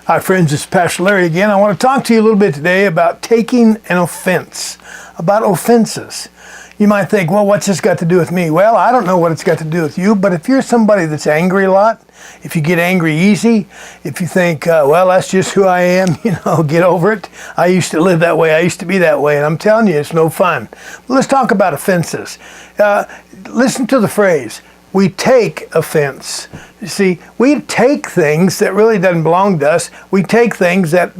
Hi friends, it's Pastor Larry again. I want to talk to you a little bit today about taking an offense, about offenses. You might think, well, what's this got to do with me? Well, I don't know what it's got to do with you, but if you're somebody that's angry a lot, if you get angry easy, if you think, well, that's just who I am, get over it. I used to live that way. I used to be that way. And I'm telling you, it's no fun. Let's talk about offenses. Listen to the phrase, we take offense. You see, we take things that really doesn't belong to us. We take things that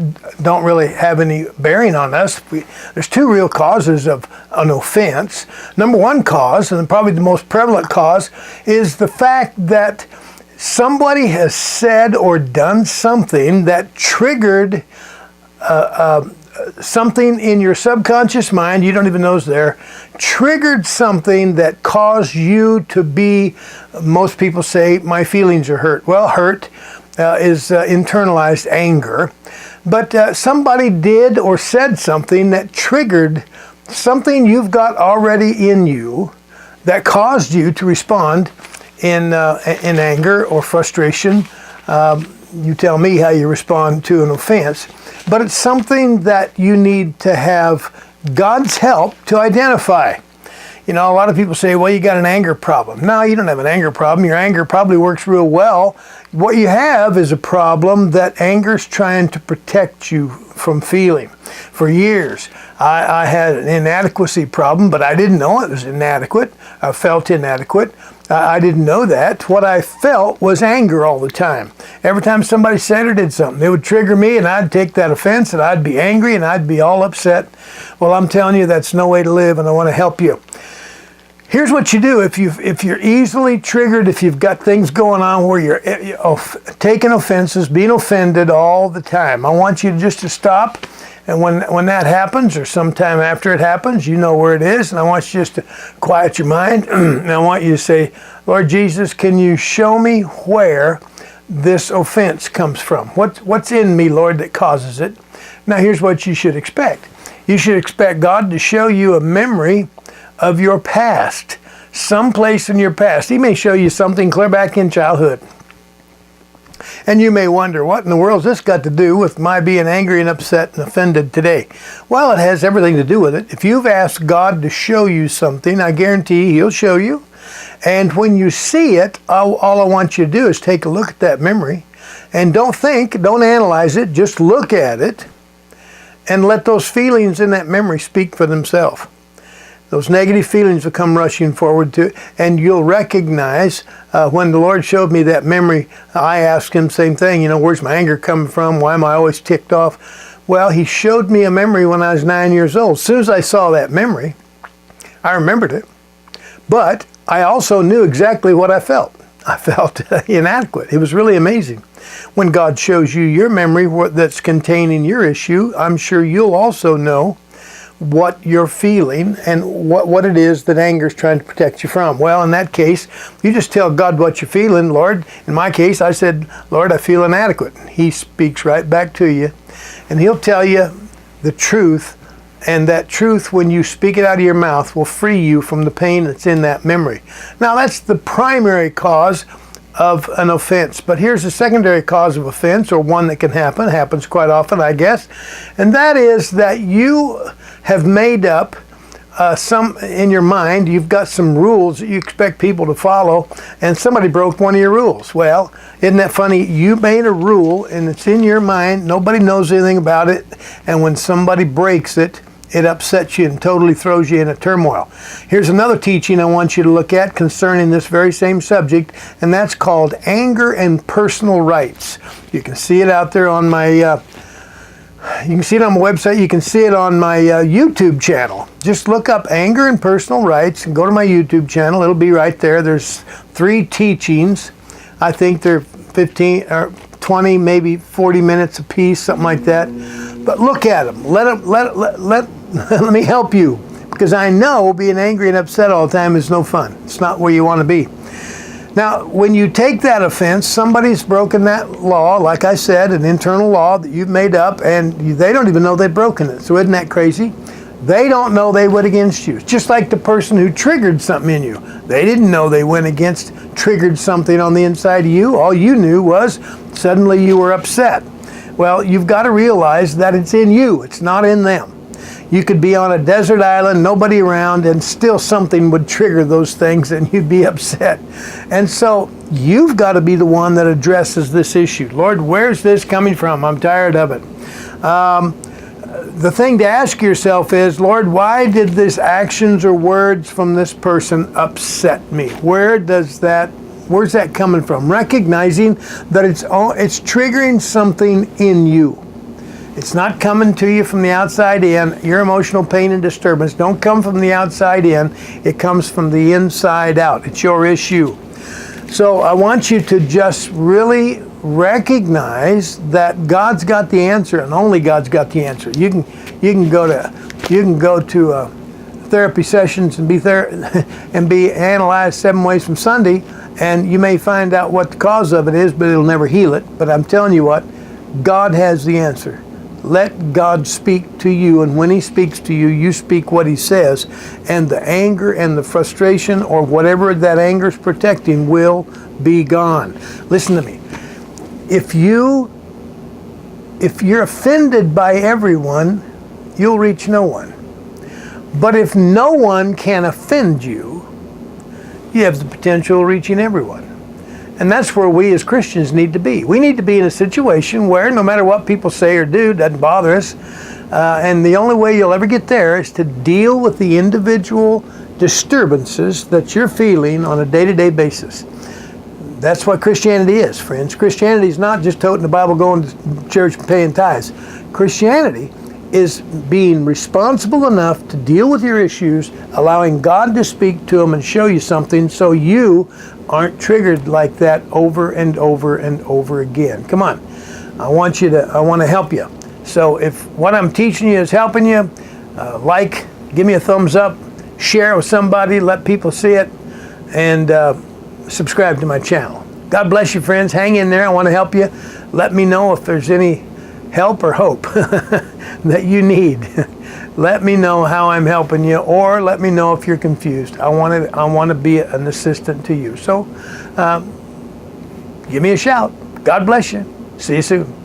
don't really have any bearing on us. There's two real causes of an offense. Number one cause, and probably the most prevalent cause, is the fact that somebody has said or done something that triggered something in your subconscious mind, you don't even know is there, triggered something that caused you to be, most people say, my feelings are hurt. Well, hurt is internalized anger. But somebody did or said something that triggered something you've got already in you that caused you to respond in anger or frustration. You tell me how you respond to an offense. But it's something that you need to have God's help to identify. A lot of people say, well, you got an anger problem. No, you don't have an anger problem. Your anger probably works real well. What you have is a problem that anger's trying to protect you from feeling. For years, I had an inadequacy problem, but I didn't know it was inadequate. I felt inadequate. I didn't know that. What I felt was anger all the time. Every time somebody said or did something, it would trigger me, and I'd take that offense, and I'd be angry, and I'd be all upset. Well, I'm telling you, that's no way to live, and I want to help you. Here's what you do if you're easily triggered, if you've got things going on where you're taking offenses, being offended all the time. I want you just to stop, and when that happens, or sometime after it happens, you know where it is, and I want you just to quiet your mind, and I want you to say, Lord Jesus, can you show me where this offense comes from? What's in me, Lord, that causes it? Now here's what you should expect. You should expect God to show you a memory of your past, someplace in your past. He may show you something clear back in childhood. And you may wonder, what in the world has this got to do with my being angry and upset and offended today? Well, it has everything to do with it. If you've asked God to show you something, I guarantee He'll show you. And when you see it, all I want you to do is take a look at that memory. And don't analyze it, just look at it. And let those feelings in that memory speak for themselves. Those negative feelings will come rushing forward to it, and you'll recognize when the Lord showed me that memory, I asked Him the same thing, where's my anger coming from? Why am I always ticked off? Well, He showed me a memory when I was 9 years old. As soon as I saw that memory, I remembered it, but I also knew exactly what I felt. I felt inadequate. It was really amazing. When God shows you your memory that's containing your issue, I'm sure you'll also know what you're feeling and what it is that anger is trying to protect you from. Well, in that case, you just tell God what you're feeling. Lord, in my case, I said, Lord, I feel inadequate. He speaks right back to you, and He'll tell you the truth, and that truth, when you speak it out of your mouth, will free you from the pain that's in that memory. Now, that's the primary cause of an offense. But here's a secondary cause of offense, or one that happens quite often, I guess, and that is that you have made up some in your mind. You've got some rules that you expect people to follow, and somebody broke one of your rules. Well, isn't that funny? You made a rule, and it's in your mind. Nobody knows anything about it, and when somebody breaks it, it upsets you and totally throws you in a turmoil. Here's another teaching I want you to look at concerning this very same subject, and that's called anger and personal rights. You can see it out there on my, you can see it on my website. You can see it on my YouTube channel. Just look up anger and personal rights and go to my YouTube channel. It'll be right there. There's 3 teachings. I think they're 15 or 20, maybe 40 minutes a piece, something like that. But look at them. Let me help you, because I know being angry and upset all the time is no fun. It's not where you want to be. Now, when you take that offense, somebody's broken that law, like I said, an internal law that you've made up, and they don't even know they've broken it. So isn't that crazy? They don't know they went against you. It's just like the person who triggered something in you. They didn't know they went against, triggered something on the inside of you. All you knew was suddenly you were upset. Well, you've got to realize that it's in you. It's not in them. You could be on a desert island, nobody around, and still something would trigger those things and you'd be upset. And so you've got to be the one that addresses this issue. Lord, where's this coming from? I'm tired of it. The thing to ask yourself is, Lord, why did this actions or words from this person upset me? Where's that coming from? Recognizing that it's triggering something in you. It's not coming to you from the outside in. Your emotional pain and disturbance don't come from the outside in. It comes from the inside out. It's your issue. So I want you to just really recognize that God's got the answer, and only God's got the answer. You can go to therapy sessions and be analyzed 7 ways from Sunday, and you may find out what the cause of it is, but it'll never heal it. But I'm telling you what, God has the answer. Let God speak to you, and when He speaks to you, you speak what He says, and the anger and the frustration or whatever that anger is protecting will be gone. Listen to me. If you're offended by everyone, you'll reach no one. But if no one can offend you, you have the potential of reaching everyone. And that's where we as Christians need to be. We need to be in a situation where no matter what people say or do, it doesn't bother us. And the only way you'll ever get there is to deal with the individual disturbances that you're feeling on a day-to-day basis. That's what Christianity is, friends. Christianity is not just toting the Bible, going to church, and paying tithes. Christianity is being responsible enough to deal with your issues, allowing God to speak to them and show you something so you aren't triggered like that over and over and over again. Come on. I want to help you. So if what I'm teaching you is helping you, give me a thumbs up, share it with somebody, let people see it, and subscribe to my channel. God bless you, friends. Hang in there. I want to help you. Let me know if there's any help or hope that you need. Let me know how I'm helping you, or let me know if you're confused. I want to be an assistant to you. So give me a shout. God bless you. See you soon.